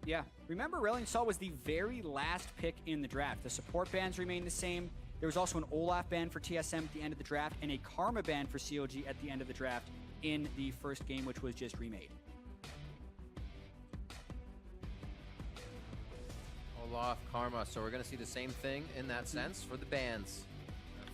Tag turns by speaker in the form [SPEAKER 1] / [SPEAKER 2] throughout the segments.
[SPEAKER 1] Yeah. Remember, Aurelion Sol was the very last pick in the draft. The support bans remain the same. There was also an Olaf ban for TSM at the end of the draft and a Karma ban for CLG at the end of the draft in the first game, which was just remade.
[SPEAKER 2] Olaf, Karma. So we're going to see the same thing in that sense for the bans.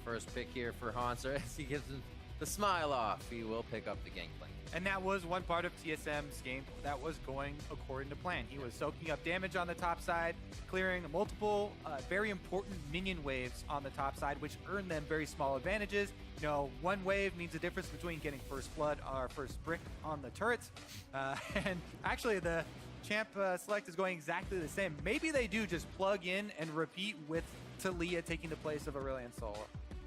[SPEAKER 2] First pick here for Hauntzer as he gives him the smile off. He will pick up the Gangplank.
[SPEAKER 3] And that was one part of TSM's game that was going according to plan. He was soaking up damage on the top side, clearing multiple very important minion waves on the top side, which earned them very small advantages. You know, one wave means the difference between getting first blood or first brick on the turrets. And actually, the champ select is going exactly the same. Maybe they do just plug in and repeat with Taliyah taking the place of Aurelion Sol.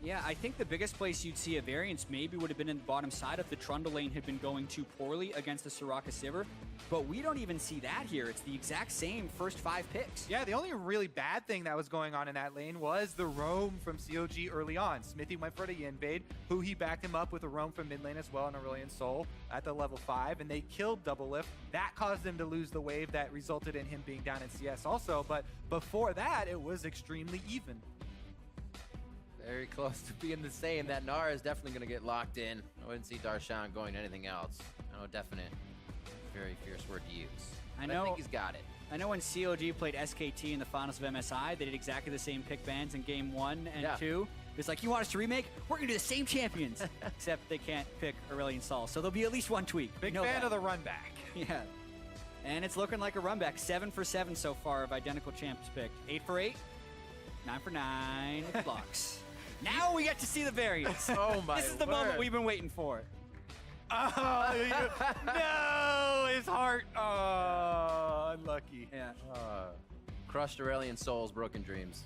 [SPEAKER 1] Yeah, I think the biggest place you'd see a variance maybe would have been in the bottom side if the Trundle lane had been going too poorly against the Soraka Sivir, but we don't even see that here. It's the exact same first 5 picks.
[SPEAKER 3] Yeah, the only really bad thing that was going on in that lane was the roam from CLG early on. Xmithie went for the invade, Huhi backed him up with a roam from mid lane as well on Aurelion Sol at the level 5, and they killed Doublelift. That caused them to lose the wave that resulted in him being down in CS also, but before that, it was extremely even.
[SPEAKER 2] Very close to being the same. That Nara is definitely going to get locked in. I wouldn't see Darshan going anything else. No definite, very fierce word to use. I think he's got it.
[SPEAKER 1] I know when CLG played SKT in the finals of MSI, they did exactly the same pick bans in game 1 and 2. It's like, you want us to remake? We're going to do the same champions. Except they can't pick Aurelion Sol. So there'll be at least one tweak.
[SPEAKER 3] Big fan of the run back.
[SPEAKER 1] Yeah. And it's looking like a run back. 7 for 7 so far of identical champs picked. 8 for 8. 9 for 9 with blocks. Now we get to see the variants.
[SPEAKER 2] Oh my
[SPEAKER 1] This is the moment we've been waiting for.
[SPEAKER 3] Oh, no, his heart. Oh, unlucky.
[SPEAKER 1] Yeah.
[SPEAKER 2] Crushed Aurelion Sol's broken dreams.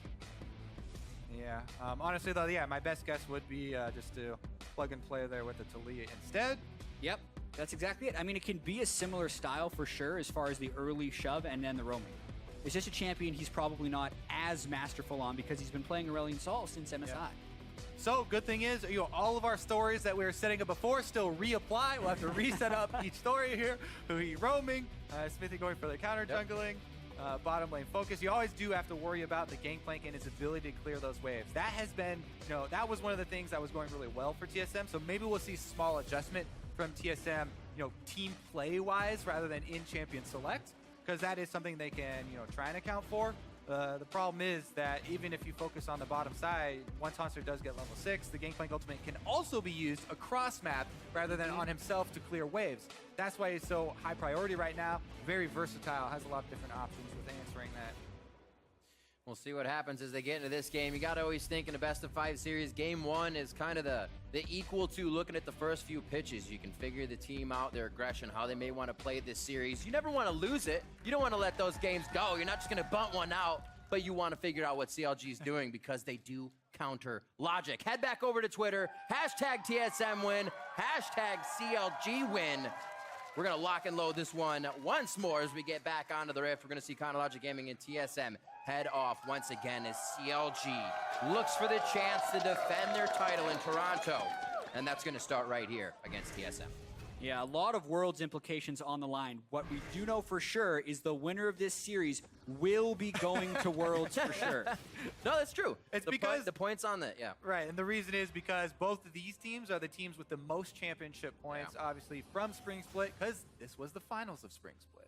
[SPEAKER 3] Yeah. Honestly, though, yeah, my best guess would be just to plug and play there with the Taliyah instead.
[SPEAKER 1] Yep. That's exactly it. I mean, it can be a similar style for sure as far as the early shove and then the roaming. It's just a champion he's probably not as masterful on because he's been playing Aurelion Sol since MSI.
[SPEAKER 3] Yeah. So, good thing is, all of our stories that we were setting up before still reapply. We'll have to reset up each story here. Huhi roaming, Xmithie going for the counter jungling, bottom lane focus. You always do have to worry about the Gangplank and his ability to clear those waves. That has been, that was one of the things that was going really well for TSM. So maybe we'll see small adjustment from TSM, team play-wise rather than in champion select, because that is something they can, try and account for. The problem is that even if you focus on the bottom side, once Hauntzer does get level 6, the Gangplank ultimate can also be used across map rather than on himself to clear waves. That's why he's so high priority right now. Very versatile, has a lot of different options with answering that.
[SPEAKER 2] We'll see what happens as they get into this game. You got to always think in a best-of-5 series, game 1 is kind of the equal to looking at the first few pitches. You can figure the team out, their aggression, how they may want to play this series. You never want to lose it. You don't want to let those games go. You're not just going to bunt one out, but you want to figure out what CLG is doing because they do counter logic. Head back over to Twitter, hashtag TSM win, hashtag CLG win. We're going to lock and load this one once more as we get back onto the Rift. We're going to see Chronologic Gaming and TSM head off once again as CLG looks for the chance to defend their title in Toronto. And that's going to start right here against TSM.
[SPEAKER 1] Yeah, a lot of Worlds implications on the line. What we do know for sure is the winner of this series will be going to Worlds for sure.
[SPEAKER 2] No, that's true.
[SPEAKER 3] It's
[SPEAKER 2] because the points on that, yeah.
[SPEAKER 3] Right, and the reason is because both of these teams are the teams with the most championship points, obviously, from Spring Split, because this was the finals of Spring Split.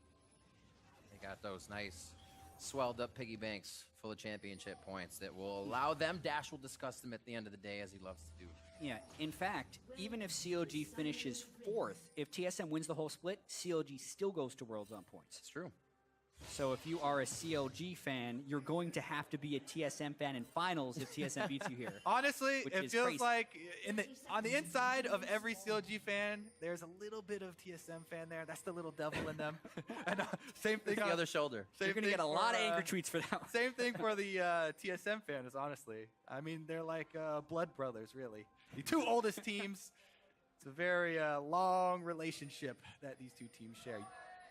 [SPEAKER 2] They got those nice swelled up piggy banks full of championship points that will allow them. Dash will discuss them at the end of the day, as he loves to do.
[SPEAKER 1] Yeah, in fact, even if CLG finishes 4th, if TSM wins the whole split, CLG still goes to Worlds on points.
[SPEAKER 2] It's true.
[SPEAKER 1] So if you are a CLG fan, you're going to have to be a TSM fan in finals if TSM beats you here.
[SPEAKER 3] Honestly, it feels
[SPEAKER 1] crazy.
[SPEAKER 3] like on the inside of every CLG fan, there's a little bit of TSM fan there. That's the little devil in them. And same thing
[SPEAKER 2] the other shoulder.
[SPEAKER 1] You're going to get a lot of angry tweets for that one.
[SPEAKER 3] Same thing for the TSM fans, honestly. I mean, they're like blood brothers, really. The two oldest teams. It's a very long relationship that these two teams share.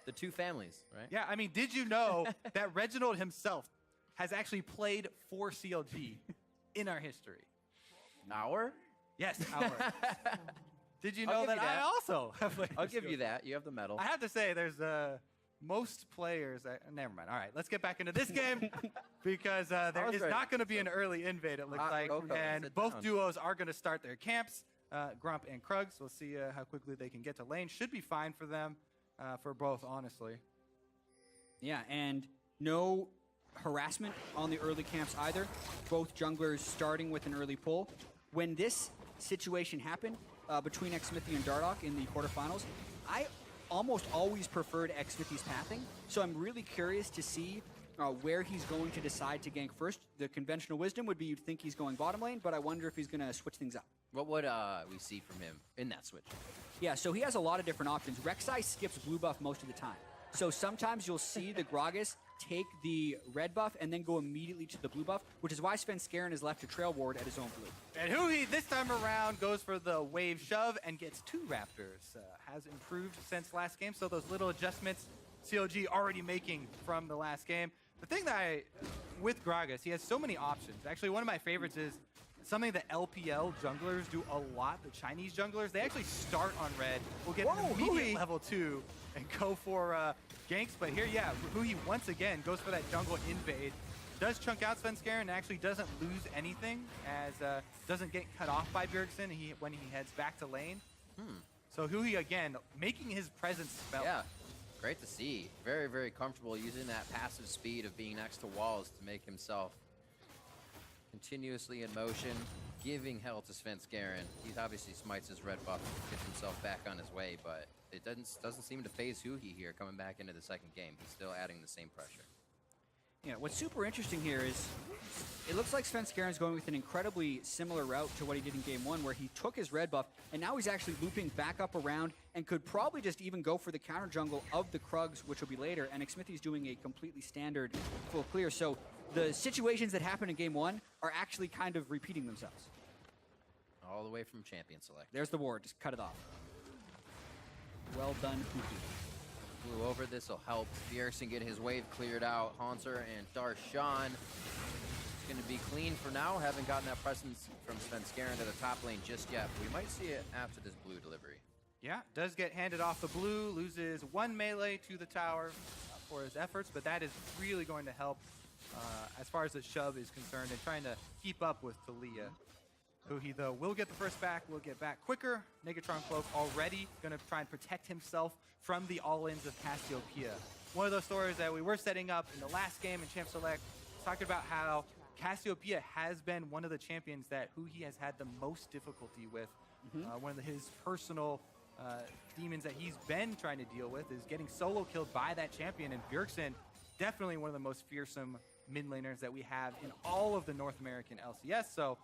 [SPEAKER 2] The two families, right?
[SPEAKER 3] Yeah, I mean, did you know that Reginald himself has actually played for CLG in our history?
[SPEAKER 2] Our?
[SPEAKER 3] Yes, our. Did you know that I also have played
[SPEAKER 2] I'll give you that. You have the medal.
[SPEAKER 3] I have to say, there's most players, never mind. All right, let's get back into this game because there is not going to be an early invade, it looks like. And both duos are going to start their camps, Grump and Krugs. We'll see how quickly they can get to lane. Should be fine for them, for both, honestly.
[SPEAKER 1] Yeah, and no harassment on the early camps either. Both junglers starting with an early pull. When this situation happened between Xmithie and Dardoch in the quarterfinals, I almost always preferred Xmithie's pathing, so I'm really curious to see where he's going to decide to gank first. The conventional wisdom would be you'd think he's going bottom lane, but I wonder if he's going to switch things up.
[SPEAKER 2] What would we see from him in that switch?
[SPEAKER 1] Yeah, so he has a lot of different options. Rek'Sai skips blue buff most of the time. So sometimes you'll see the Gragas take the red buff and then go immediately to the blue buff, which is why Svenskeren is left to trail ward at his own blue.
[SPEAKER 3] And Huhi this time around goes for the wave shove and gets 2 Raptors. Has improved since last game, so those little adjustments CLG already making from the last game. The thing that with Gragas, he has so many options. Actually, one of my favorites is something that LPL junglers do a lot, the Chinese junglers. They actually start on red, will get an immediate level 2 and go for ganks. But here, yeah, Huhi once again goes for that jungle invade. Does chunk out Svenskeren and actually doesn't lose anything, as doesn't get cut off by Bjergsen when he heads back to lane. So Huhi, again, making his presence felt.
[SPEAKER 2] Yeah, great to see. Very, very comfortable using that passive speed of being next to walls to make himself continuously in motion, giving hell to Svenskeren. He obviously smites his red buff, gets himself back on his way, but it doesn't seem to phase Huhi here coming back into the second game. He's still adding the same pressure.
[SPEAKER 1] Yeah, what's super interesting here is it looks like Svenskeren's going with an incredibly similar route to what he did in game 1, where he took his red buff, and now he's actually looping back up around and could probably just even go for the counter jungle of the Krugs, which will be later, and Xmithie's doing a completely standard full clear. So the situations that happened in game 1 are actually kind of repeating themselves.
[SPEAKER 2] All the way from champion select.
[SPEAKER 1] There's the ward, just cut it off. Well done, Huhi.
[SPEAKER 2] Flew over, this will help Bjergsen get his wave cleared out. Hauntzer and Darshan going to be clean for now. Haven't gotten that presence from Svenskeren to the top lane just yet. We might see it after this blue delivery.
[SPEAKER 3] Yeah, does get handed off the blue, loses 1 melee to the tower for his efforts, but that is really going to help as far as the shove is concerned and trying to keep up with Talia. Huhi, though, will get the first back, will get back quicker. Negatron Cloak already going to try and protect himself from the all-ins of Cassiopeia. One of those stories that we were setting up in the last game in Champ Select, talking about how Cassiopeia has been one of the champions that Huhi has had the most difficulty with. One of his personal demons that he's been trying to deal with is getting solo killed by that champion, and Bjergsen, definitely one of the most fearsome mid laners that we have in all of the North American LCS. So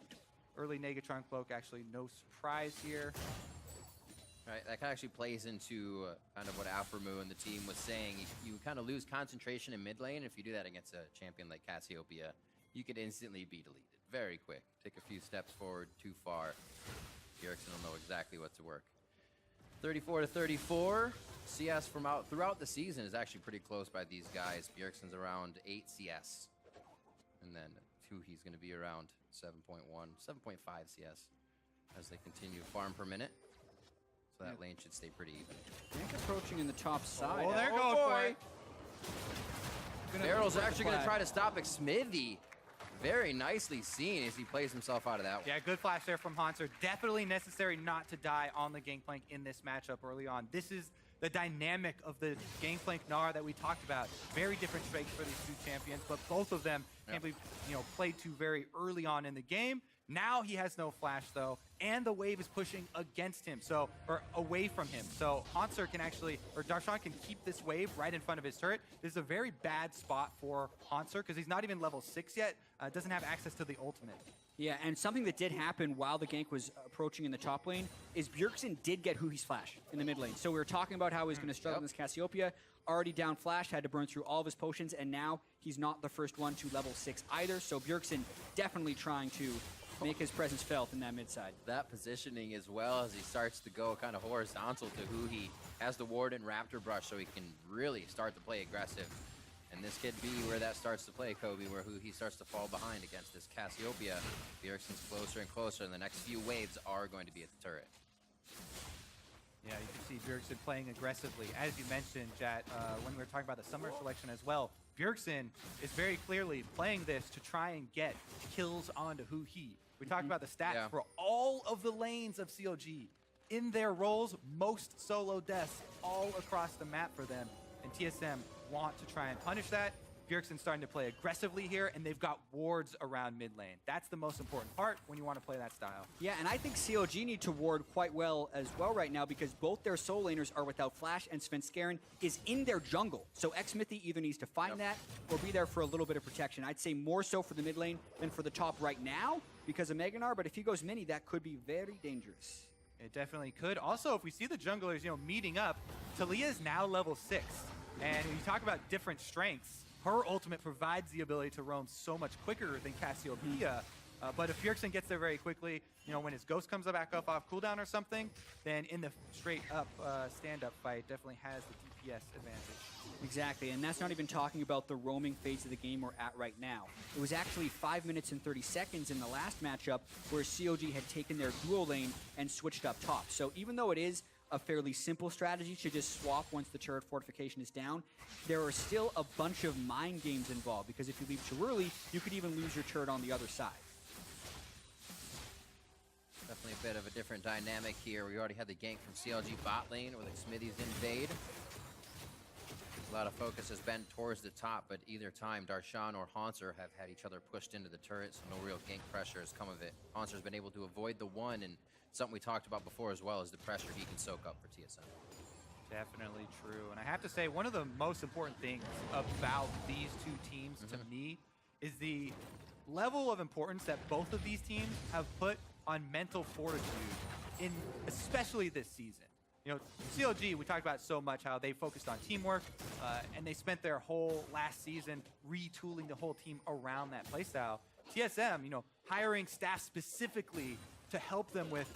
[SPEAKER 3] early Negatron Cloak, actually no surprise here.
[SPEAKER 2] Right, that actually plays into kind of what aphromoo and the team was saying. You kind of lose concentration in mid lane. If you do that against a champion like Cassiopeia, you could instantly be deleted very quick. Take a few steps forward too far. Bjergsen will know exactly what to work. 34-34. CS from throughout the season is actually pretty close by these guys. Bjergsen's around 8 CS. And then Huhi's going to be around 7.1, 7.5 CS as they continue farm per minute. So that lane should stay pretty even.
[SPEAKER 1] Gank approaching in the top side.
[SPEAKER 3] Oh, they're going for it.
[SPEAKER 2] Barrel's actually going to try to stop Xmithie. Very nicely seen as he plays himself out of that one.
[SPEAKER 3] Yeah, good flash there from Hauntzer. Definitely necessary not to die on the Gangplank in this matchup early on. This is the dynamic of the Gangplank Gnar that we talked about. Very different strengths for these two champions, but both of them can't be, played to very early on in the game. Now he has no flash though, and the wave is pushing against him, or away from him. So Hauntzer can actually, or Darshan can keep this wave right in front of his turret. This is a very bad spot for Hauntzer because he's not even level 6 yet, doesn't have access to the ultimate.
[SPEAKER 1] Yeah, and something that did happen while the gank was approaching in the top lane is Bjergsen did get Huhi's flash in the mid lane. So we were talking about how he's going to struggle against Cassiopeia. Already down flash, had to burn through all of his potions, and now he's not the first one to level 6 either. So Bjergsen definitely trying to make his presence felt in that mid side.
[SPEAKER 2] That positioning as well as he starts to go kind of horizontal to Huhi, has the ward and Raptor Brush so he can really start to play aggressive. And this could be where that starts to play, Kobe, where Huhi starts to fall behind against this Cassiopeia. Bjergsen's closer and closer, and the next few waves are going to be at the turret.
[SPEAKER 3] Yeah, you can see Bjergsen playing aggressively. As you mentioned, Jat, when we were talking about the summer selection as well, Bjergsen is very clearly playing this to try and get kills onto Huhi. We talked about the stats for all of the lanes of CLG. In their roles, most solo deaths all across the map for them. And TSM want to try and punish that. Bjergsen's starting to play aggressively here, and they've got wards around mid lane. That's the most important part when you want to play that style.
[SPEAKER 1] Yeah, and I think CLG need to ward quite well as well right now because both their solo laners are without flash, and Svenskeren is in their jungle. So Xmithie either needs to find that or be there for a little bit of protection. I'd say more so for the mid lane than for the top right now because of Meganar, but if he goes mini, that could be very dangerous.
[SPEAKER 3] It definitely could. Also, if we see the junglers, meeting up, Talia is now level 6. And when you talk about different strengths, her ultimate provides the ability to roam so much quicker than Cassiopeia. But if Bjergsen gets there very quickly, when his ghost comes back up off cooldown or something, then in the straight up stand-up fight, definitely has the DPS advantage.
[SPEAKER 1] Exactly, and that's not even talking about the roaming phase of the game we're at right now. It was actually 5 minutes and 30 seconds in the last matchup where CLG had taken their dual lane and switched up top. So even though it is a fairly simple strategy to just swap once the turret fortification is down, there are still a bunch of mind games involved because if you leave too early, you could even lose your turret on the other side.
[SPEAKER 2] Definitely a bit of a different dynamic here. We already had the gank from CLG bot lane with Xmithie's invade. A lot of focus has been towards the top, but either time Darshan or Hauntzer have had each other pushed into the turret, so no real gank pressure has come of it. Hauntzer's been able to avoid the one, and something we talked about before as well is the pressure he can soak up for TSM.
[SPEAKER 3] Definitely true. And I have to say, one of the most important things about these two teams to me is the level of importance that both of these teams have put on mental fortitude, in especially this season. CLG, we talked about so much how they focused on teamwork, and they spent their whole last season retooling the whole team around that playstyle. TSM, hiring staff specifically to help them with,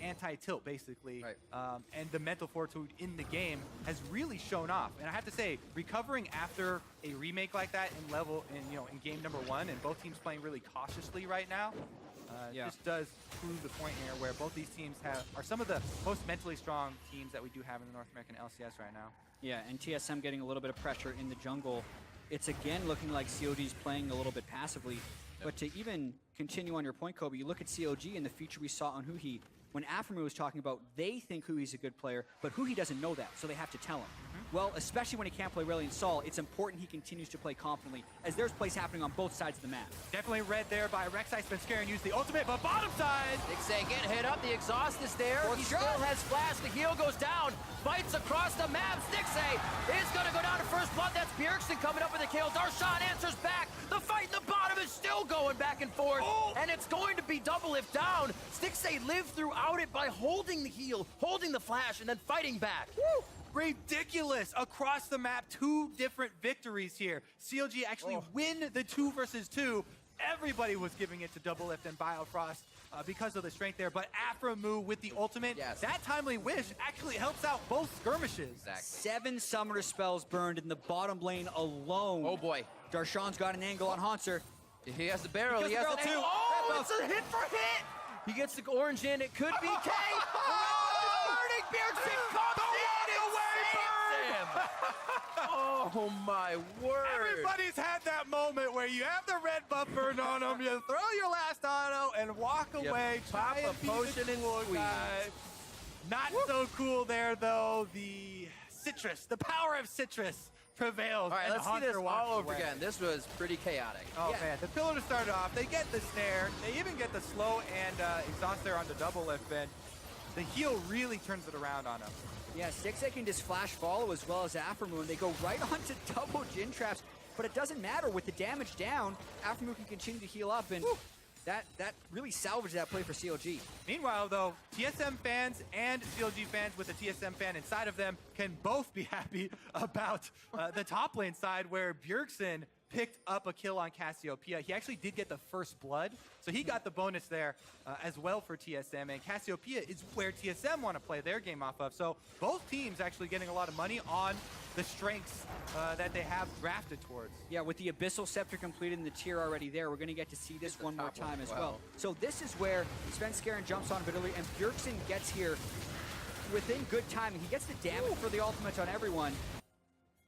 [SPEAKER 3] anti-tilt, basically.
[SPEAKER 2] Right.
[SPEAKER 3] And the mental fortitude in the game has really shown off. And I have to say, recovering after a remake like that in game number 1, and both teams playing really cautiously right now, just does prove the point here where both these teams are some of the most mentally strong teams that we do have in the North American LCS right now.
[SPEAKER 1] Yeah, and TSM getting a little bit of pressure in the jungle. It's again looking like CLG's playing a little bit passively. But to even continue on your point, Kobe, you look at CLG and the feature we saw on Huhi. When aphromoo was talking about they think Huhi's a good player, but Huhi doesn't know that, so they have to tell him. Well, especially when he can't play Reliant Sol, it's important he continues to play confidently, as there's plays happening on both sides of the map.
[SPEAKER 3] Definitely read there by Rek'Sai. Svenskeren used the ultimate, but bottom side!
[SPEAKER 2] Stixxay getting hit up, the exhaust is there. He still has flash, the heal goes down, fights across the map. Stixxay is gonna go down to first blood. That's Bjergsen coming up with a kill. Darshan answers back. The fight in the bottom is still going back and forth, and it's going to be Doublelift down. Stixxay lived throughout it by holding the heal, holding the flash, and then fighting back.
[SPEAKER 3] Woo! Ridiculous. Across the map, 2 different victories here. CLG actually win the 2 versus 2. Everybody was giving it to Doublelift and Biofrost because of the strength there, but aphromoo with the ultimate, that timely wish actually helps out both skirmishes.
[SPEAKER 2] Exactly.
[SPEAKER 1] 7 summoner spells burned in the bottom lane alone.
[SPEAKER 2] Oh boy.
[SPEAKER 1] Darshan's got an angle on Hauntzer.
[SPEAKER 2] He has the barrel.
[SPEAKER 3] He has the barrel too.
[SPEAKER 2] Oh, it's a hit for hit. He gets the orange in. It could be K. Burning Bjergsen comes in and saves him. Oh my word.
[SPEAKER 3] Everybody's had that moment where you have the red buff burned on them, you throw your last auto and walk away.
[SPEAKER 2] Pop
[SPEAKER 3] Try
[SPEAKER 2] a
[SPEAKER 3] and beat
[SPEAKER 2] potion
[SPEAKER 3] the
[SPEAKER 2] and
[SPEAKER 3] cool
[SPEAKER 2] squeeze.
[SPEAKER 3] guy. Not so cool there though. The citrus, the power of citrus prevails.
[SPEAKER 2] All right, let's see this all over
[SPEAKER 3] away.
[SPEAKER 2] again. This was pretty chaotic.
[SPEAKER 3] Oh man, the pillar to start off. They get the snare. They even get the slow and exhaust there on the Doublelift, and the heal really turns it around on him.
[SPEAKER 1] Yeah, Stixxay can just flash follow as well as aphromoo, and they go right onto double Jin traps. But it doesn't matter. With the damage down, aphromoo can continue to heal up, and that really salvaged that play for CLG.
[SPEAKER 3] Meanwhile, though, TSM fans and CLG fans with a TSM fan inside of them can both be happy about the top lane side where Bjergsen picked up a kill on Cassiopeia. He actually did get the first blood, so he got the bonus there as well for TSM, and Cassiopeia is where TSM want to play their game off of. So both teams actually getting a lot of money on the strengths that they have drafted towards.
[SPEAKER 1] Yeah, with the Abyssal Scepter completed and the tier already there, we're going to get to see this one more time as well. So this is where Svenskeren jumps on a bit early, and Bjergsen gets here within good timing. He gets the damage for the ultimate on everyone.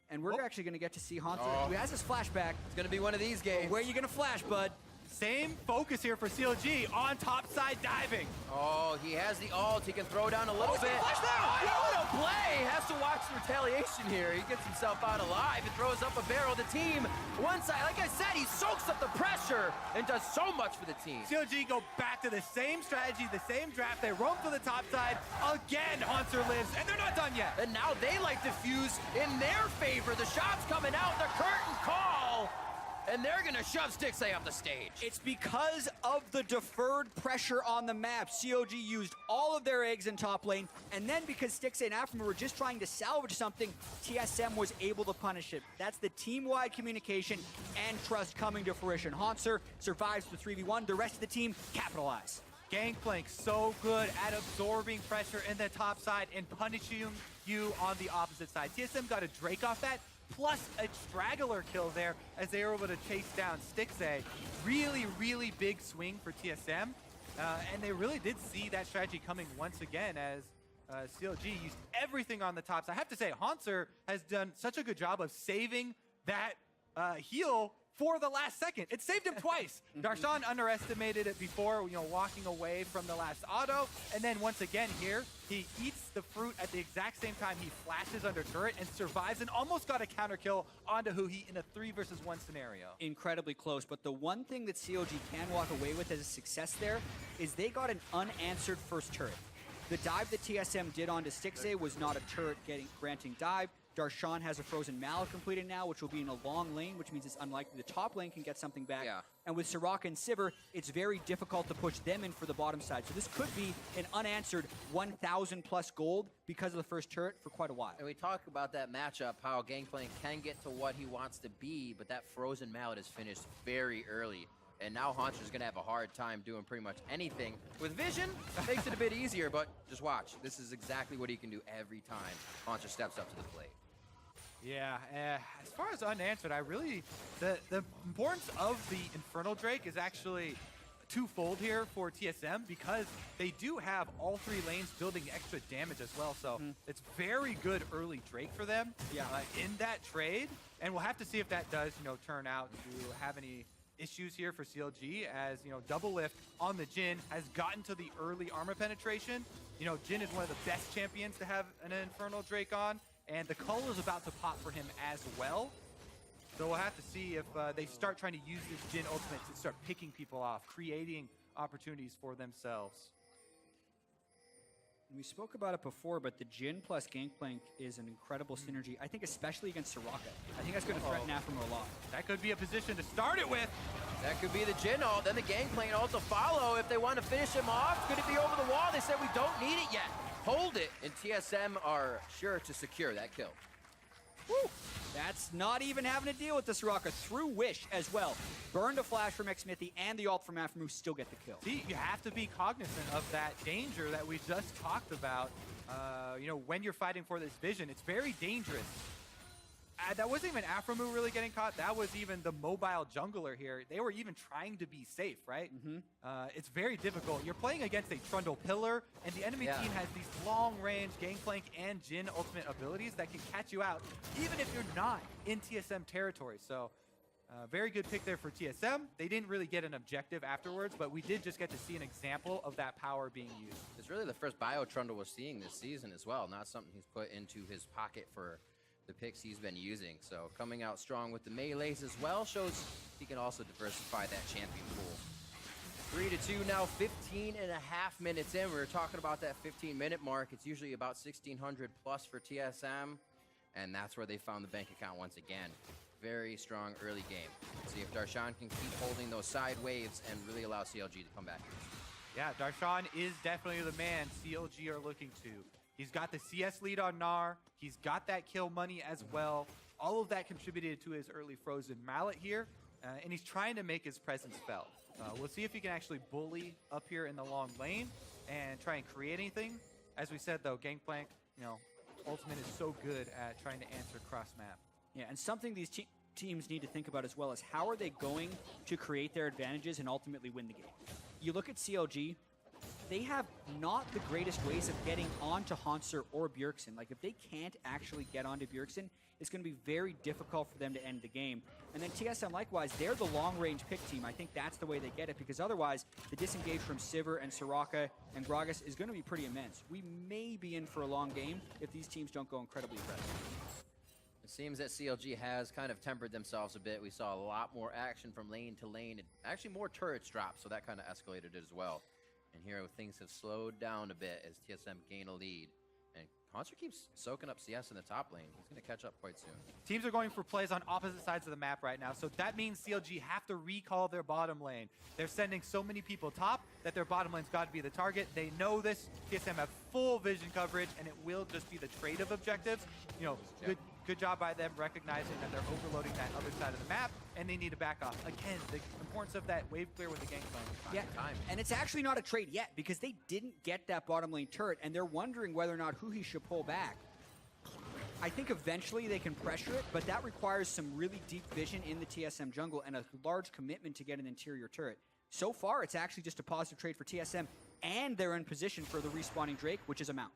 [SPEAKER 1] And we're actually going to get to see Hauntzer, who has his flashback.
[SPEAKER 2] It's going to be one of these games.
[SPEAKER 1] Where are you going to flash, bud?
[SPEAKER 3] Same focus here for CLG on top side diving.
[SPEAKER 2] Oh, he has the ult. He can throw down a little
[SPEAKER 1] he's
[SPEAKER 2] bit.
[SPEAKER 1] gonna flash down.
[SPEAKER 2] Oh, what a play! Has to watch the retaliation here. He gets himself out alive and throws up a barrel. The team, one side, like I said, he soaks up the pressure and does so much for the team.
[SPEAKER 3] CLG go back to the same strategy, the same draft. They roam to the top side. Again, Hauntzer lives, and they're not done yet.
[SPEAKER 2] And now they like to fuse in their favor. The shot's coming out, the curtain call. And they're gonna shove Stixxay off the stage.
[SPEAKER 1] It's because of the deferred pressure on the map. CLG used all of their eggs in top lane, and then because Stixxay and aphromoo were just trying to salvage something, TSM was able to punish it. That's the team-wide communication and trust coming to fruition. Hauntzer survives the 3v1. The rest of the team capitalize.
[SPEAKER 3] Gangplank so good at absorbing pressure in the top side and punishing you on the opposite side. TSM got a Drake off that, plus a straggler kill there as they were able to chase down Stixxay. Really, really big swing for TSM. And they really did see that strategy coming once again as CLG used everything on the tops. I have to say, Hauntzer has done such a good job of saving that heal for the last second. It saved him twice. Darshan underestimated it before, walking away from the last auto. And then once again here, he eats the fruit at the exact same time he flashes under turret and survives and almost got a counter kill onto Huhi in a 3-versus-1 scenario.
[SPEAKER 1] Incredibly close, but the one thing that CLG can walk away with as a success there is they got an unanswered first turret. The dive that TSM did onto Stixxay was not a turret granting dive. Darshan has a frozen mallet completed now, which will be in a long lane, which means it's unlikely the top lane can get something back.
[SPEAKER 2] Yeah.
[SPEAKER 1] And with Soraka and Sivir, it's very difficult to push them in for the bottom side. So this could be an unanswered 1,000 plus gold because of the first turret for quite a while.
[SPEAKER 2] And we talk about that matchup, how Gangplank can get to what he wants to be, but that frozen mallet is finished very early. And now Hauntzer's gonna have a hard time doing pretty much anything. With Vision, makes it a bit easier, but just watch. This is exactly what he can do every time Hauntzer steps up to the plate.
[SPEAKER 3] Yeah, as far as unanswered, the importance of the Infernal Drake is actually twofold here for TSM because they do have all 3 lanes building extra damage as well. So it's very good early Drake for them in that trade. And we'll have to see if that does, turn out to have any issues here for CLG as, Doublelift on the Jhin has gotten to the early armor penetration. Jhin is one of the best champions to have an Infernal Drake on. And the color is about to pop for him as well. So we'll have to see if they start trying to use this Jhin ultimate to start picking people off, creating opportunities for themselves.
[SPEAKER 1] We spoke about it before, but the Jhin plus Gangplank is an incredible synergy. I think especially against Soraka. I think that's going to threaten aphromoo a lot.
[SPEAKER 3] That could be a position to start it with.
[SPEAKER 2] That could be the Jhin ult, then the Gangplank ult to follow if they want to finish him off. Could it be over the wall? They said we don't need it yet. Hold it, and TSM are sure to secure that kill.
[SPEAKER 1] Woo! That's not even having to deal with the Soraka through Wish as well. Burned a flash from Xmithie and the ult from aphromoo still get the kill.
[SPEAKER 3] See, you have to be cognizant of that danger that we just talked about. When you're fighting for this vision, it's very dangerous. That wasn't even aphromoo really getting caught. That was even the mobile jungler here. They were even trying to be safe, right? It's very difficult. You're playing against a Trundle pillar, and the enemy team has these long-range Gangplank and Jhin ultimate abilities that can catch you out, even if you're not in TSM territory. So, very good pick there for TSM. They didn't really get an objective afterwards, but we did just get to see an example of that power being used.
[SPEAKER 2] It's really the first Bio Trundle we're seeing this season as well, not something he's put into his pocket for the picks he's been using. So coming out strong with the melees as well shows he can also diversify that champion pool. 3-2 now, 15 and a half minutes in. We were talking about that 15-minute mark. It's usually about 1,600 plus for TSM, and that's where they found the bank account once again. Very strong early game. See if Darshan can keep holding those side waves and really allow CLG to come back.
[SPEAKER 3] Yeah, Darshan is definitely the man CLG are looking to. He's got the CS lead on Gnar. He's got that kill money as well. All of that contributed to his early frozen mallet here, and he's trying to make his presence felt. We'll see if he can actually bully up here in the long lane and try and create anything. As we said, though, Gangplank, Ultimate is so good at trying to answer cross-map.
[SPEAKER 1] Yeah, and something these teams need to think about as well is how are they going to create their advantages and ultimately win the game? You look at CLG, they have not the greatest ways of getting onto Hauntzer or Bjergsen. Like, if they can't actually get onto Bjergsen, it's going to be very difficult for them to end the game. And then TSM, likewise, they're the long-range pick team. I think that's the way they get it, because otherwise, the disengage from Sivir and Soraka and Gragas is going to be pretty immense. We may be in for a long game if these teams don't go incredibly aggressive.
[SPEAKER 2] It seems that CLG has kind of tempered themselves a bit. We saw a lot more action from lane to lane, and actually more turrets dropped, so that kind of escalated it as well. And here things have slowed down a bit as TSM gain a lead. And Hauntzer keeps soaking up CS in the top lane. He's going to catch up quite soon.
[SPEAKER 3] Teams are going for plays on opposite sides of the map right now, so that means CLG have to recall their bottom lane. They're sending so many people top that their bottom lane's got to be the target. They know this. TSM have full vision coverage, and it will just be the trade of objectives. You know, good job by them recognizing that they're overloading that other side of the map, and they need to back off. Again, the importance of that wave clear with the gangplank.
[SPEAKER 1] Yeah, and it's actually not a trade yet, because they didn't get that bottom lane turret, and they're wondering whether or not Huhi should pull back. I think eventually they can pressure it, but that requires some really deep vision in the TSM jungle and a large commitment to get an interior turret. So far, it's actually just a positive trade for TSM, and they're in position for the respawning Drake, which is a mount.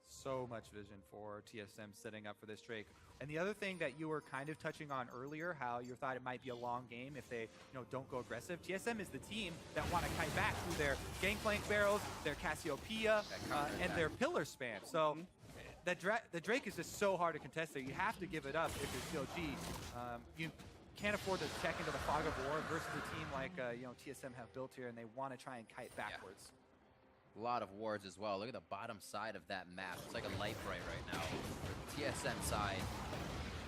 [SPEAKER 3] So much vision for TSM setting up for this Drake. And the other thing that you were kind of touching on earlier, how you thought it might be a long game if they, don't go aggressive. TSM is the team that want to kite back through their gangplank barrels, their Cassiopeia, and their pillar spam. So the Drake is just so hard to contest there. You have to give it up if you're CLG. You can't afford to check into the fog of war versus a team like TSM have built here, and they want to try and kite backwards.
[SPEAKER 2] Yeah. A lot of wards as well. Look at the bottom side of that map. It's like a light bright right now for the TSM side.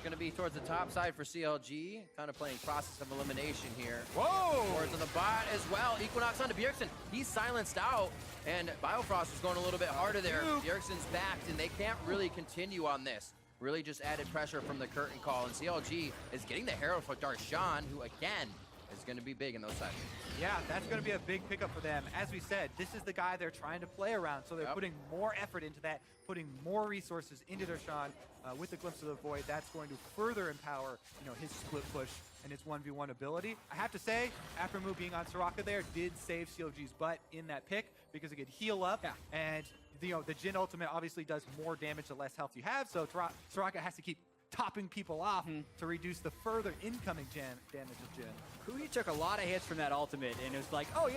[SPEAKER 2] Going to be towards the top side for CLG. Kind of playing process of elimination here.
[SPEAKER 3] Whoa!
[SPEAKER 2] Wards on the bot as well. Equinox onto Bjergsen. He's silenced out. And Biofrost is going a little bit harder there. Bjergsen's backed, and they can't really continue on this. Really just added pressure from the curtain call. And CLG is getting the Herald for Darshan, who again is going to be big in those sides.
[SPEAKER 3] Yeah, that's going to be a big pickup for them. As we said, this is the guy they're trying to play around, so they're putting more effort into that, putting more resources into Darshan with the Glimpse of the Void. That's going to further empower, his split push and his 1v1 ability. I have to say, aphromoo being on Soraka there did save CLG's butt in that pick because it could heal up, and the Jhin ultimate obviously does more damage the less health you have, so Soraka has to keep topping people off to reduce the further incoming damage of Jhin.
[SPEAKER 1] Huhi took a lot of hits from that ultimate, and it was like, oh,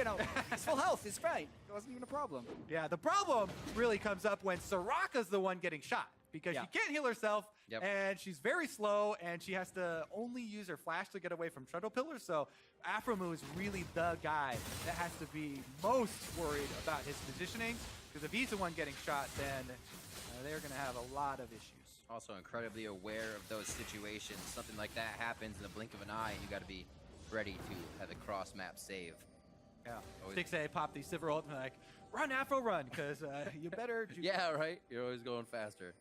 [SPEAKER 1] it's full health, it's fine. It wasn't even a problem.
[SPEAKER 3] Yeah, the problem really comes up when Soraka's the one getting shot, because she can't heal herself, and she's very slow, and she has to only use her flash to get away from Trundle Pillars, so aphromoo is really the guy that has to be most worried about his positioning, because if he's the one getting shot, then they're going to have a lot of issues.
[SPEAKER 2] Also incredibly aware of those situations. Something like that happens in the blink of an eye, and you got to be ready to have a cross-map save.
[SPEAKER 3] Yeah, Stixxay pop the Sivir ult and like, run, Afro, run, because you better...
[SPEAKER 2] Yeah, right? You're always going faster.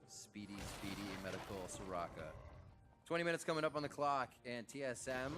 [SPEAKER 2] Speedy, medical Soraka. 20 minutes coming up on the clock, and TSM,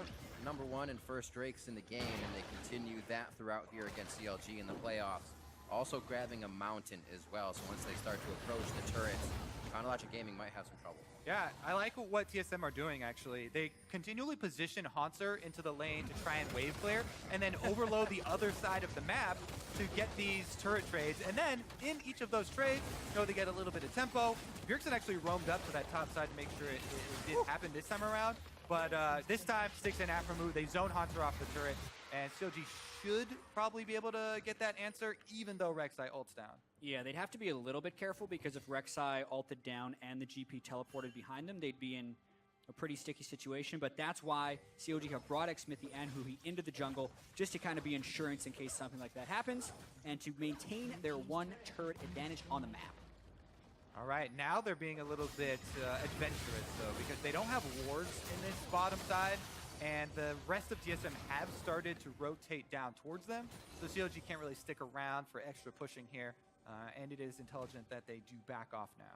[SPEAKER 2] #1 in first Drakes in the game, and they continue that throughout here against CLG in the playoffs. Also grabbing a mountain as well, so once they start to approach the turrets, Chronologic Gaming might have some trouble.
[SPEAKER 3] Yeah, I like what TSM are doing, actually. They continually position Hauntzer into the lane to try and wave clear, and then overload the other side of the map to get these turret trades. And then, in each of those trades, they get a little bit of tempo. Bjergsen actually roamed up to that top side to make sure it did happen this time around. But this time, Stixxay and aphromoo, they zone Hauntzer off the turret, and CLG should probably be able to get that answer, even though Rek'Sai ults down.
[SPEAKER 1] Yeah, they'd have to be a little bit careful, because if Rek'Sai ulted down and the GP teleported behind them, they'd be in a pretty sticky situation. But that's why CLG have brought Xmithie and Huhi into the jungle, just to kind of be insurance in case something like that happens, and to maintain their one turret advantage on the map.
[SPEAKER 3] All right, now they're being a little bit adventurous, though, because they don't have wards in this bottom side, and the rest of TSM have started to rotate down towards them, so CLG can't really stick around for extra pushing here, and it is intelligent that they do back off now.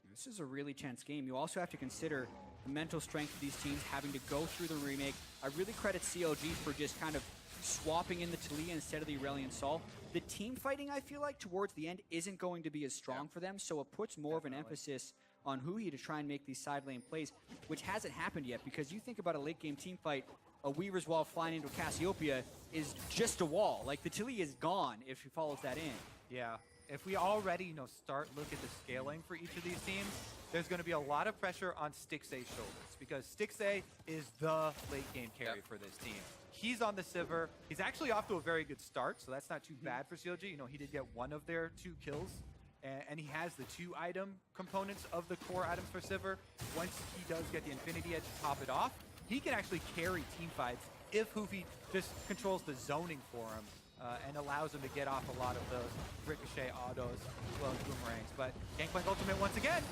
[SPEAKER 1] This is a really tense game. You also have to consider the mental strength of these teams having to go through the remake. I really credit CLG for just kind of swapping in the Taliyah instead of the Aurelion Sol. The team fighting, I feel like, towards the end isn't going to be as strong for them, so it puts more of an emphasis on Huhi to try and make these side lane plays, which hasn't happened yet, because you think about a late game team fight, a Weaver's Wall flying into Cassiopeia is just a wall. Like, the Tilly is gone if she follows that in.
[SPEAKER 3] Yeah. If we already, start look at the scaling for each of these teams, there's going to be a lot of pressure on Stixxay's shoulders because Stixxay is the late game carry for this team. He's on the Sivir. He's actually off to a very good start, so that's not too bad for CLG. He did get one of their 2 kills, and he has the 2 item components of the core items for Sivir. Once he does get the Infinity Edge to top it off, he can actually carry team fights if Huhi just controls the zoning for him. And allows him to get off a lot of those ricochet autos as well as boomerangs. But Gangplank Ultimate once again.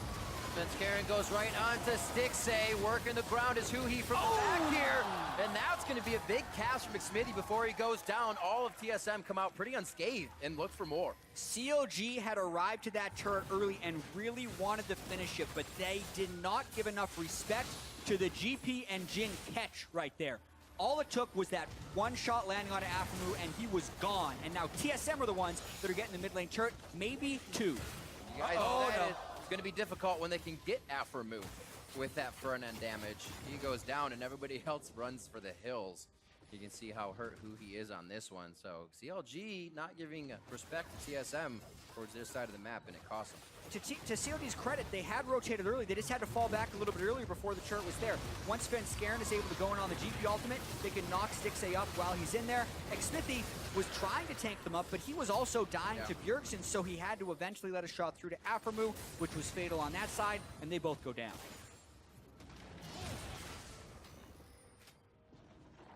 [SPEAKER 2] Svenskeren goes right on to Stixxay, working the ground as Huhi from the back here. And that's going to be a big cast from Xmithie before he goes down. All of TSM come out pretty unscathed and look for more.
[SPEAKER 1] CLG had arrived to that turret early and really wanted to finish it, but they did not give enough respect to the GP and Jin catch right there. All it took was that one shot landing on aphromoo, and he was gone. And now TSM are the ones that are getting the mid lane turret, maybe 2.
[SPEAKER 2] You guys said it's going to be difficult when they can get aphromoo with that front end damage. He goes down, and everybody else runs for the hills. You can see how hurt Huhi is on this one. So CLG not giving respect to TSM towards their side of the map, and it cost them.
[SPEAKER 1] To CLG's credit, they had rotated early. They just had to fall back a little bit earlier before the turret was there. Once Svenskeren is able to go in on the GP ultimate, they can knock Stixxay up while he's in there. Xmithie was trying to tank them up, but he was also dying to Bjergsen, so he had to eventually let a shot through to aphromoo, which was fatal on that side, and they both go down.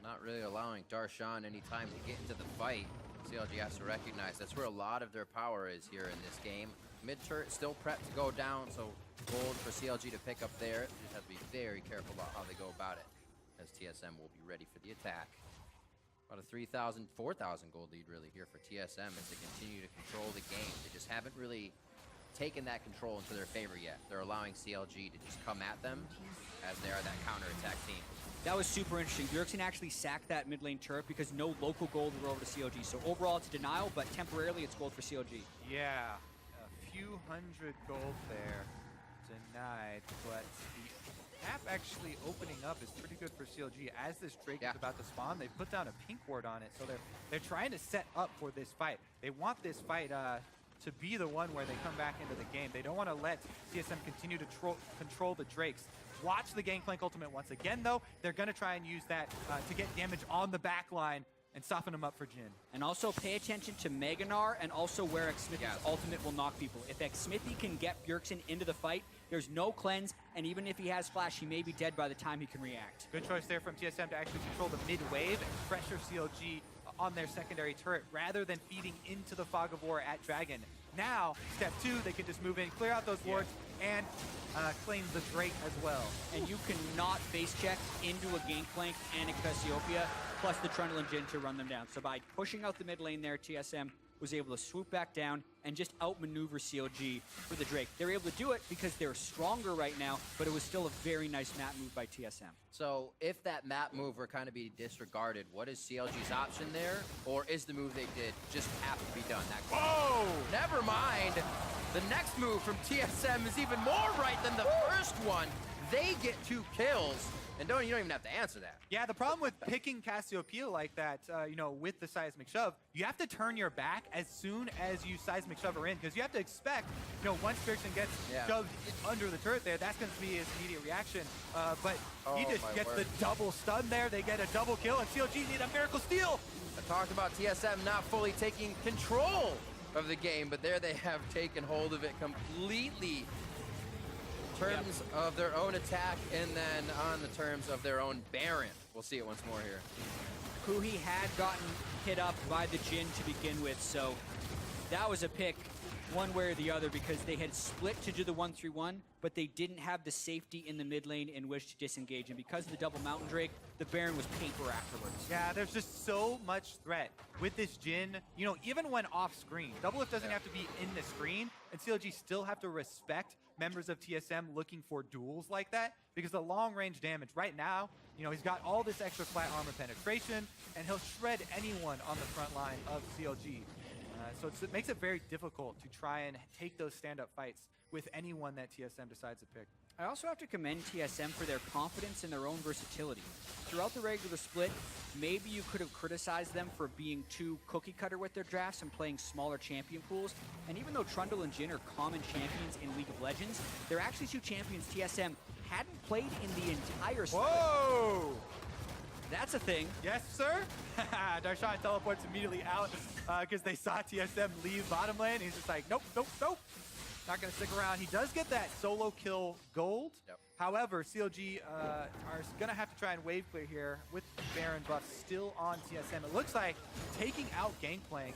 [SPEAKER 2] Not really allowing Darshan any time to get into the fight. CLG has to recognize that's where a lot of their power is here in this game. Mid turret still prepped to go down, so gold for CLG to pick up there. Just have to be very careful about how they go about it, as TSM will be ready for the attack. About a 3,000, 4,000 gold lead really here for TSM as they continue to control the game. They just haven't really taken that control into their favor yet. They're allowing CLG to just come at them as they are that counter-attack team.
[SPEAKER 1] That was super interesting. Bjergsen actually sacked that mid lane turret because no local gold were over to CLG. So overall, it's a denial, but temporarily, it's gold for CLG.
[SPEAKER 3] Yeah, a few hundred gold there denied, but the map actually opening up is pretty good for CLG. As this Drake is about to spawn, they've put down a pink ward on it, so they're trying to set up for this fight. They want this fight to be the one where they come back into the game. They don't want to let TSM continue to control the Drakes. Watch the Gangplank ultimate once again, though. They're going to try and use that to get damage on the back line and soften them up for Jin.
[SPEAKER 1] And also pay attention to Meganar and also where Xmithie's ultimate will knock people. If Xmithie can get Bjergsen into the fight, there's no cleanse, and even if he has flash, he may be dead by the time he can react.
[SPEAKER 3] Good choice there from TSM to actually control the mid-wave and pressure CLG on their secondary turret rather than feeding into the Fog of War at Dragon. Now, step 2, they can just move in, clear out those wards, and claim the Drake as well.
[SPEAKER 1] And you cannot face check into a Gangplank and a Cassiopeia, plus the Trundle and Jin to run them down. So by pushing out the mid lane there, TSM was able to swoop back down and just outmaneuver CLG for the Drake. They're able to do it because they're stronger right now, but it was still a very nice map move by TSM.
[SPEAKER 2] So if that map move were kind of be disregarded, what is CLG's option there? Or is the move they did just have to be done that quick?
[SPEAKER 3] Whoa!
[SPEAKER 2] Never mind. The next move from TSM is even more right than the first one. They get 2 kills. And you don't even have to answer that.
[SPEAKER 3] Yeah, the problem with picking Cassiopeia like that, with the seismic shove, you have to turn your back as soon as you seismic shove her in, because you have to expect, once Bjergsen gets shoved under the turret there, that's going to be his immediate reaction. But he just gets the double stun there. They get a double kill, and CLG need a miracle steal.
[SPEAKER 2] I talked about TSM not fully taking control of the game, but there they have taken hold of it completely. Terms of their own attack, and then on the terms of their own Baron. We'll see it once more here.
[SPEAKER 1] Huhi had gotten hit up by the Jin to begin with, so that was a pick one way or the other because they had split to do the 1-3-1, but they didn't have the safety in the mid lane in which to disengage. And because of the double Mountain Drake, the Baron was paper afterwards.
[SPEAKER 3] Yeah, there's just so much threat with this Jin. Even when off screen, Doublelift doesn't have to be in the screen, and CLG still have to respect members of TSM looking for duels like that, because the long range damage right now, he's got all this extra flat armor penetration, and he'll shred anyone on the front line of CLG. So it makes it very difficult to try and take those stand-up fights with anyone that TSM decides to pick.
[SPEAKER 1] I also have to commend TSM for their confidence in their own versatility. Throughout the regular split, maybe you could have criticized them for being too cookie cutter with their drafts and playing smaller champion pools. And even though Trundle and Jhin are common champions in League of Legends, they're actually two champions TSM hadn't played in the entire split.
[SPEAKER 3] Whoa!
[SPEAKER 1] That's a thing.
[SPEAKER 3] Yes, sir. Darshan teleports immediately out because they saw TSM leave bottom lane. He's just like, nope, nope, nope. Not going to stick around. He does get that solo kill gold.
[SPEAKER 2] Yep.
[SPEAKER 3] However, CLG are going to have to try and wave clear here with Baron buff still on TSM. It looks like taking out Gangplank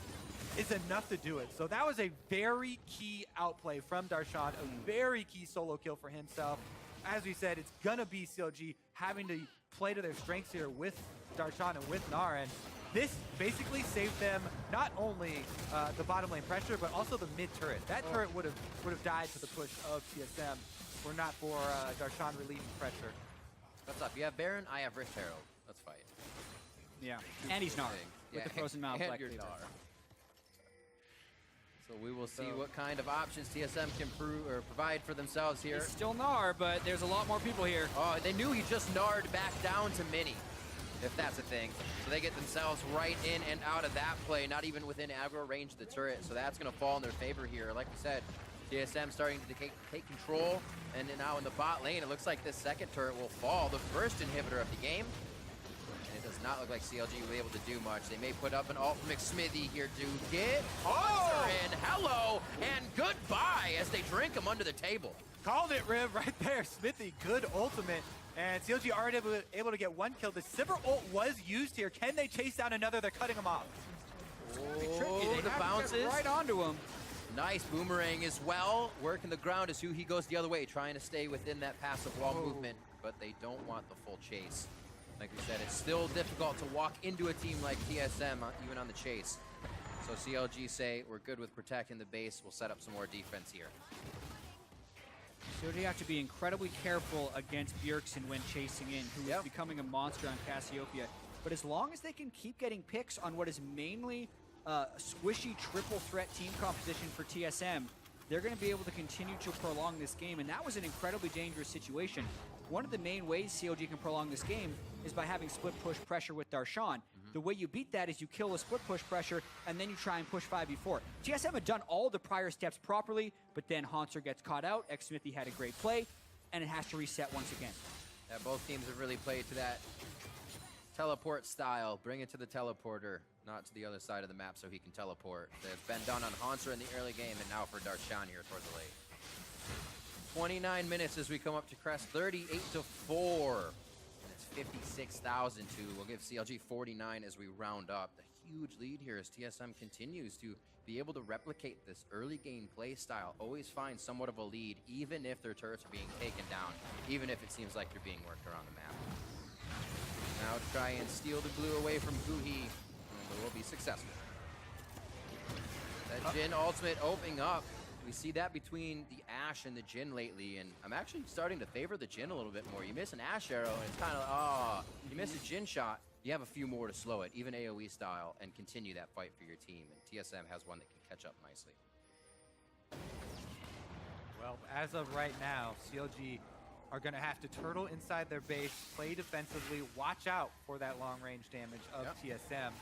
[SPEAKER 3] is enough to do it. So that was a very key outplay from Darshan, a very key solo kill for himself. As we said, it's going to be CLG having to play to their strengths here with Darshan and with Gnar. And this basically saved them not only the bottom lane pressure, but also the mid turret. That turret would have died to the push of TSM were not for Darshan relieving pressure.
[SPEAKER 2] What's up? You have Baron, I have Rift Herald. Let's fight.
[SPEAKER 1] Yeah, and he's Gnar with the Frozen Mount
[SPEAKER 2] and
[SPEAKER 1] Black
[SPEAKER 2] your
[SPEAKER 1] Cleaver.
[SPEAKER 2] Gnar. So we will see what kind of options TSM can provide for themselves here.
[SPEAKER 1] He's still Gnar, but there's a lot more people here.
[SPEAKER 2] Oh, they knew he just Gnar'd back down to Mini, if that's a thing. So they get themselves right in and out of that play, not even within aggro range of the turret. So that's going to fall in their favor here. Like we said, TSM starting to take control. And then now in the bot lane, it looks like this second turret will fall. The first inhibitor of the game. And it does not look like CLG will be able to do much. They may put up an ult from Xmithie here to get Hauntzer in. Hello and goodbye as they drink him under the table.
[SPEAKER 3] Called it, Riv, right there. Xmithie, good ultimate. And CLG already able to get one kill. The Sivir ult was used here. Can they chase down another? They're cutting him off.
[SPEAKER 2] Oh, the bounces.
[SPEAKER 1] Right onto him.
[SPEAKER 2] Nice boomerang as well. Working the ground as Huhi goes the other way, trying to stay within that passive wall movement, but they don't want the full chase. Like we said, it's still difficult to walk into a team like TSM, even on the chase. So CLG say, we're good with protecting the base. We'll set up some more defense here.
[SPEAKER 1] CLG have to be incredibly careful against Bjergsen when chasing in, who is becoming a monster on Cassiopeia. But as long as they can keep getting picks on what is mainly a squishy triple threat team composition for TSM, they're going to be able to continue to prolong this game, and that was an incredibly dangerous situation. One of the main ways CLG can prolong this game is by having split push pressure with Darshan. The way you beat that is you kill a split push pressure, and then you try and push 5v4. TSM had done all the prior steps properly, but then Hauntzer gets caught out, Xmithie had a great play, and it has to reset once again.
[SPEAKER 2] Yeah, both teams have really played to that teleport style. Bring it to the teleporter, not to the other side of the map so he can teleport. It's been done on Hauntzer in the early game, and now for Darshan here toward the late. 29 minutes as we come up to crest, 38-4. And it's 56,000 to, we'll give CLG 49 as we round up. The huge lead here as TSM continues to be able to replicate this early game play style. Always find somewhat of a lead, even if their turrets are being taken down, even if it seems like they're being worked around the map. Now try and steal the blue away from Huhi, and they will be successful. That Jhin ultimate opening up. We see that between the Ashe and the Jhin lately, and I'm actually starting to favor the Jhin a little bit more. You miss an Ashe arrow, and it's kind of, you miss a Jhin shot, you have a few more to slow it, even AoE style, and continue that fight for your team. And TSM has one that can catch up nicely.
[SPEAKER 3] Well, as of right now, CLG are going to have to turtle inside their base, play defensively, watch out for that long-range damage of TSM.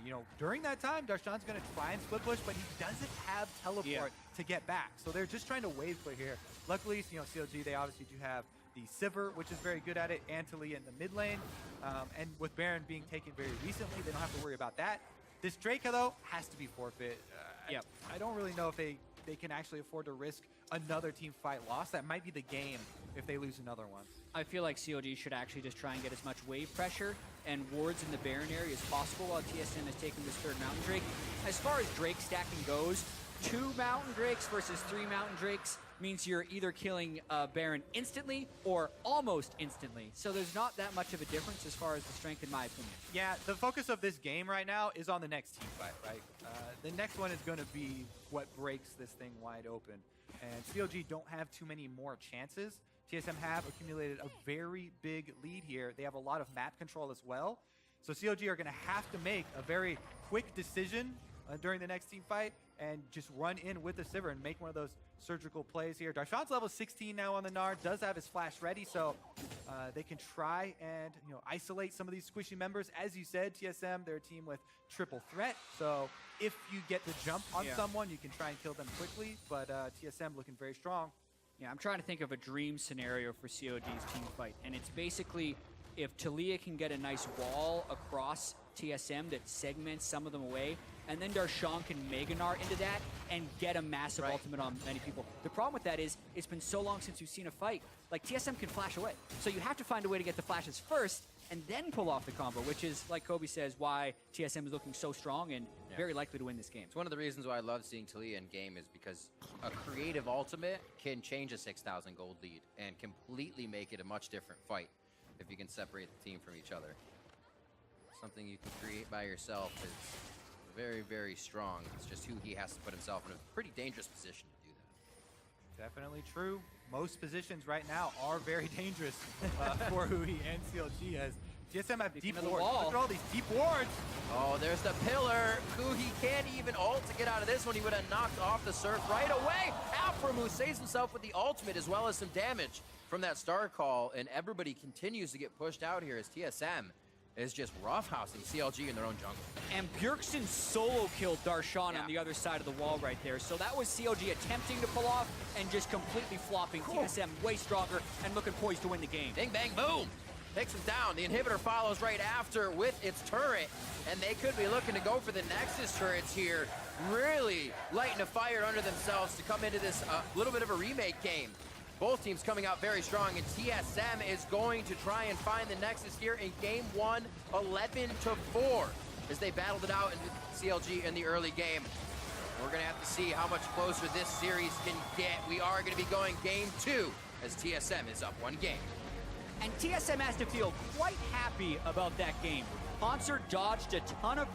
[SPEAKER 3] You know, during that time, Darshan's going to try and split push, but he doesn't have teleport to get back. So they're just trying to wave clear here. Luckily, you know, CLG, they obviously do have the Sivir, which is very good at it, Anthony in the mid lane. And with Baron being taken very recently, they don't have to worry about that. This Draco, though, has to be forfeit. I don't really know if they can actually afford to risk another team fight loss. That might be the game if they lose another one.
[SPEAKER 1] I feel like CLG should actually just try and get as much wave pressure and wards in the Baron area as possible while TSM is taking this third Mountain Drake. As far as Drake stacking goes, 2 Mountain Drakes versus 3 Mountain Drakes means you're either killing Baron instantly or almost instantly. So there's not that much of a difference as far as the strength, in my opinion.
[SPEAKER 3] Yeah, the focus of this game right now is on the next team fight, right? The next one is going to be what breaks this thing wide open. And CLG don't have too many more chances. TSM have accumulated a very big lead here. They have a lot of map control as well. So CLG are going to have to make a very quick decision during the next team fight and just run in with the Sivir and make one of those surgical plays here. Darshan's level 16 now on the Gnar, does have his flash ready, so they can try and isolate some of these squishy members. As you said, TSM, they're a team with triple threat, so if you get the jump on someone, you can try and kill them quickly, but TSM looking very strong.
[SPEAKER 1] Yeah, I'm trying to think of a dream scenario for CLG's team fight, and it's basically if Talia can get a nice wall across TSM that segments some of them away, and then Darshan can Mega Gnar into that and get a massive ultimate on many people. The problem with that is it's been so long since you've seen a fight. Like, TSM can flash away. So you have to find a way to get the flashes first and then pull off the combo, which is, like Kobe says, why TSM is looking so strong and very likely to win this game.
[SPEAKER 2] It's one of the reasons why I love seeing Talia in game is because a creative ultimate can change a 6,000 gold lead and completely make it a much different fight if you can separate the team from each other. Something you can create by yourself is very, very strong. It's just Huhi has to put himself in a pretty dangerous position to do that.
[SPEAKER 3] Definitely true. Most positions right now are very dangerous for Huhi and CLG as TSM have deep wards. Look at all these deep wards.
[SPEAKER 2] Oh, there's the pillar. Huhi can't even ult to get out of this one. He would have knocked off the surf right away. aphromoo saves himself with the ultimate as well as some damage from that star call, and everybody continues to get pushed out here as TSM is just roughhousing CLG in their own jungle.
[SPEAKER 1] And Bjergsen solo killed Darshan on the other side of the wall right there. So that was CLG attempting to pull off and just completely flopping. TSM way stronger and looking poised to win the game.
[SPEAKER 2] Bing, bang, boom. Takes him down. The inhibitor follows right after with its turret, and they could be looking to go for the Nexus turrets here. Really lighting a fire under themselves to come into this little bit of a remake game. Both teams coming out very strong, and TSM is going to try and find the Nexus here in game 1, 11-4, as they battled it out in CLG in the early game. We're gonna have to see how much closer this series can get. We are gonna be going game 2, as TSM is up 1 game.
[SPEAKER 1] And TSM has to feel quite happy about that game. Hauntzer dodged a ton of